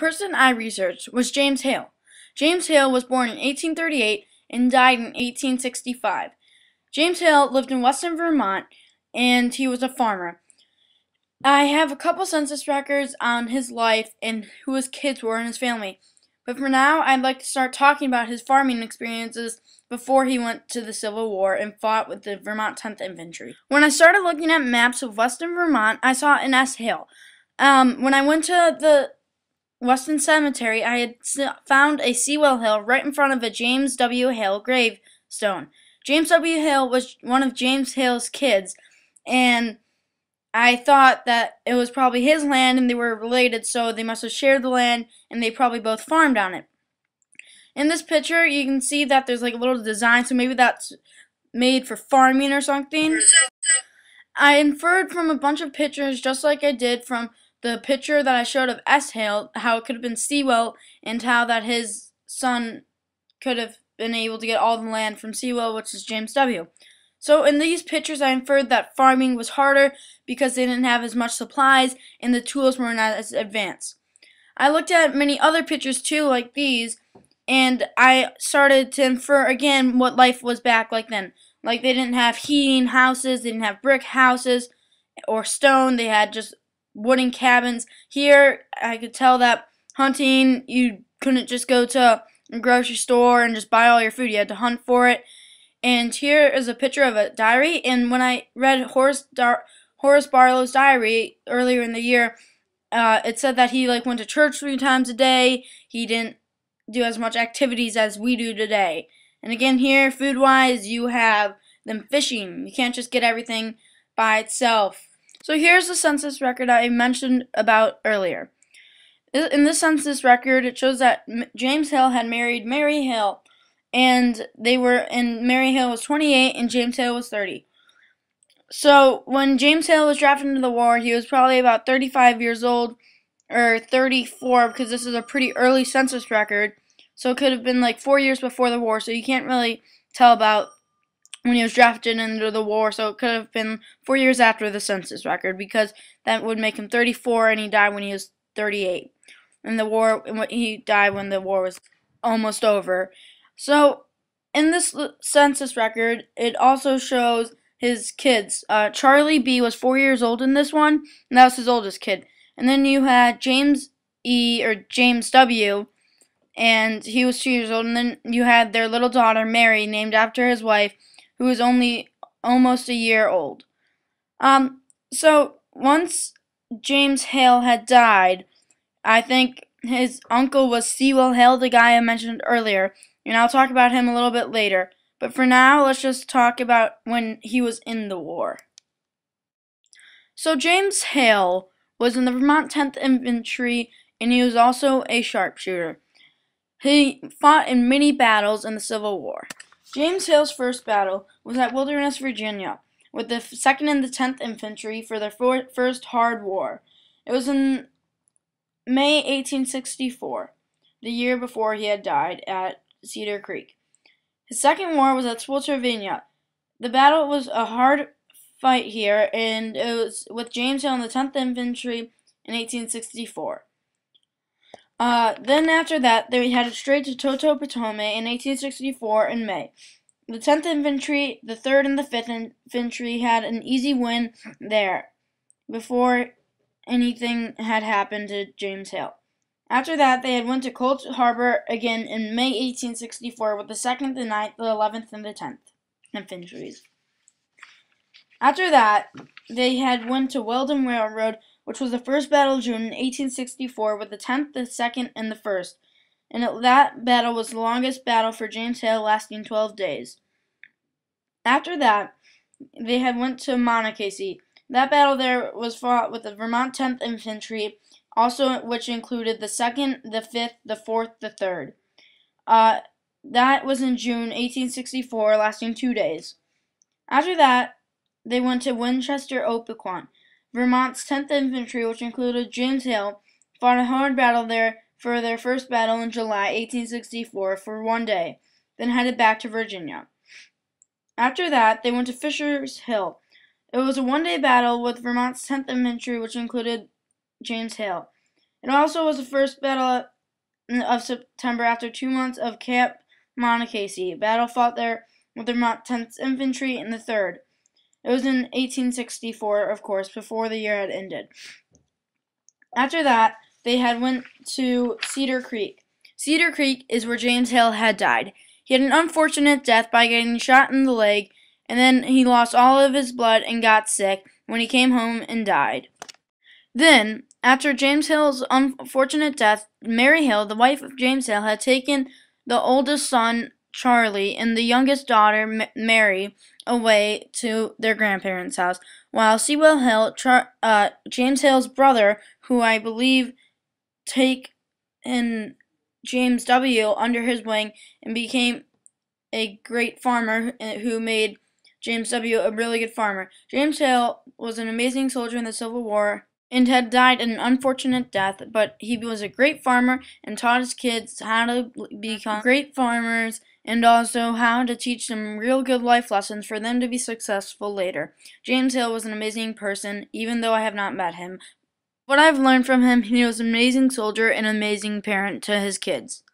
person I researched was James Hale. James Hale was born in 1838 and died in 1865. James Hale lived in Western Vermont, and he was a farmer. I have a couple census records on his life and who his kids were in his family. But for now, I'd like to start talking about his farming experiences before he went to the Civil War and fought with the Vermont 10th Infantry. When I started looking at maps of Western Vermont, I saw an S. Hale. When I went to the Weston Cemetery, I had found a Sewell Hill right in front of a James W. Hale gravestone. James W. Hale was one of James Hale's kids, and I thought that it was probably his land and they were related, so they must have shared the land and they probably both farmed on it. In this picture, you can see that there's like a little design, so maybe that's made for farming or something. I inferred from a bunch of pictures, just like I did from the picture that I showed of S. Hale, how it could have been Sewell, and how that his son could have been able to get all the land from Sewell, which is James W. So in these pictures, I inferred that farming was harder because they didn't have as much supplies and the tools weren't as advanced. I looked at many other pictures too, like these, and I started to infer again what life was back like then. Like they didn't have heating houses, they didn't have brick houses or stone, they had just wooden cabins. Here, I could tell that hunting, you couldn't just go to a grocery store and just buy all your food. You had to hunt for it. And here is a picture of a diary. And when I read Horace Barlow's diary earlier in the year, it said that he went to church 3 times a day. He didn't do as much activities as we do today. And again, here, food-wise, you have them fishing. You can't just get everything by itself. So here's the census record I mentioned about earlier. In this census record, it shows that James Hale had married Mary Hale, and Mary Hale was 28 and James Hale was 30. So when James Hale was drafted into the war, he was probably about 35 years old, or 34, because this is a pretty early census record. So it could have been like 4 years before the war, so you can't really tell about when he was drafted into the war, so it could have been 4 years after the census record, because that would make him 34, and he died when he was 38. He died when the war was almost over. So, in this census record, it also shows his kids. Charlie B. was 4 years old in this one, and that was his oldest kid. And then you had James E. or James W., and he was 2 years old. And then you had their little daughter, Mary, named after his wife, who was only almost a year old. So, once James Hale had died, I think his uncle was Sewell Hale, the guy I mentioned earlier, and I'll talk about him a little bit later. But for now, let's just talk about when he was in the war. So James Hale was in the Vermont 10th Infantry, and he was also a sharpshooter. He fought in many battles in the Civil War. James Hale's first battle was at Wilderness, Virginia, with the 2nd and the 10th Infantry for their first hard war. It was in May 1864, the year before he had died at Cedar Creek. His second war was at Spotsylvania. The battle was a hard fight here, and it was with James Hale and the 10th Infantry in 1864. Then after that, they headed straight to Toto Potomac in 1864 in May. The 10th Infantry, the 3rd and the 5th Infantry had an easy win there before anything had happened to James Hale. After that, they had went to Cold Harbor again in May 1864 with the 2nd, the 9th, the 11th, and the 10th Infantries. After that, they had went to Weldon Railroad, which was the first battle of June in 1864 with the 10th, the 2nd, and the 1st. And that battle was the longest battle for James Hale, lasting 12 days. After that, they had went to Monocacy. That battle there was fought with the Vermont 10th Infantry, also which included the 2nd, the 5th, the 4th, the 3rd. That was in June 1864, lasting 2 days. After that, they went to Winchester, Opequon. Vermont's 10th Infantry, which included James Hale, fought a hard battle there for their first battle in July 1864 for 1 day, then headed back to Virginia. After that, they went to Fisher's Hill. It was a 1-day battle with Vermont's 10th Infantry, which included James Hale. It also was the first battle of September after 2 months of Camp Monocacy. Battle fought there with the Vermont 10th Infantry and the 3rd. It was in 1864, of course, before the year had ended. After that, they had went to Cedar Creek. Cedar Creek is where James Hale had died. He had an unfortunate death by getting shot in the leg, and then he lost all of his blood and got sick when he came home and died. Then, after James Hale's unfortunate death, Mary Hale, the wife of James Hale, had taken the oldest son, Charlie, and the youngest daughter, Mary, away to their grandparents' house, while Sewell Hale, James Hale's brother, who I believe taken James W. under his wing and became a great farmer who made James W. a really good farmer. James Hale was an amazing soldier in the Civil War and had died an unfortunate death, but he was a great farmer and taught his kids how to become great farmers and also how to teach them real good life lessons for them to be successful later. James Hale was an amazing person, even though I have not met him. What I've learned from him, he was an amazing soldier and an amazing parent to his kids.